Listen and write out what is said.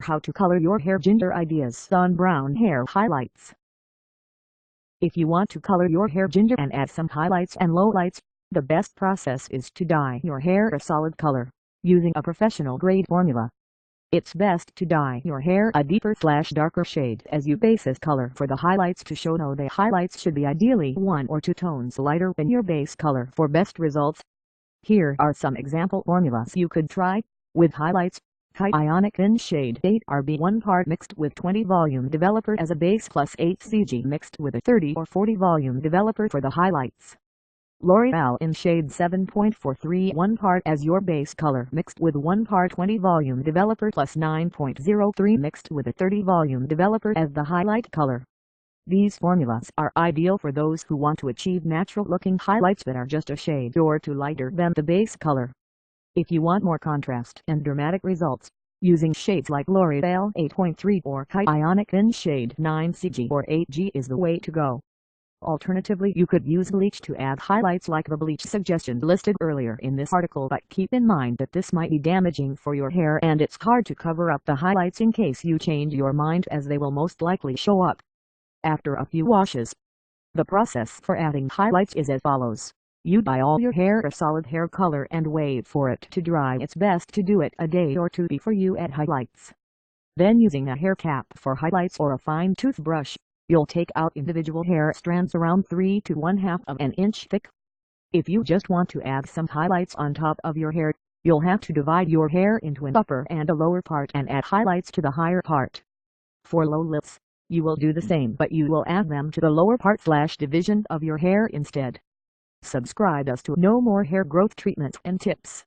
how to color your hair ginger ideas on brown hair highlights. If you want to color your hair ginger and add some highlights and lowlights, the best process is to dye your hair a solid color, using a professional grade formula. It's best to dye your hair a deeper/darker shade as you base color for the highlights to show. No, the highlights should be ideally 1 or 2 tones lighter than your base color for best results. Here are some example formulas you could try. With highlights, Ionic in shade 8RB 1 part mixed with 20 volume developer as a base plus 8 CG mixed with a 30 or 40 volume developer for the highlights. L'Oreal in shade 7.43 1 part as your base color mixed with 1 part 20 volume developer plus 9.03 mixed with a 30 volume developer as the highlight color. These formulas are ideal for those who want to achieve natural looking highlights that are just a shade or two lighter than the base color. If you want more contrast and dramatic results, using shades like L'Oreal 8.3 or Ionic in shade 9CG or 8G is the way to go. Alternatively, you could use bleach to add highlights like the bleach suggestion listed earlier in this article, but keep in mind that this might be damaging for your hair and it's hard to cover up the highlights in case you change your mind, as they will most likely show up after a few washes. The process for adding highlights is as follows. You dye all your hair a solid hair color and wait for it to dry. It's best to do it a day or two before you add highlights. Then, using a hair cap for highlights or a fine toothbrush, you'll take out individual hair strands around 3 to 1/2 of an inch thick. If you just want to add some highlights on top of your hair, you'll have to divide your hair into an upper and a lower part and add highlights to the higher part. For low lips, you will do the same, but you will add them to the lower part/division of your hair instead. Subscribe us to know more hair growth treatments and tips.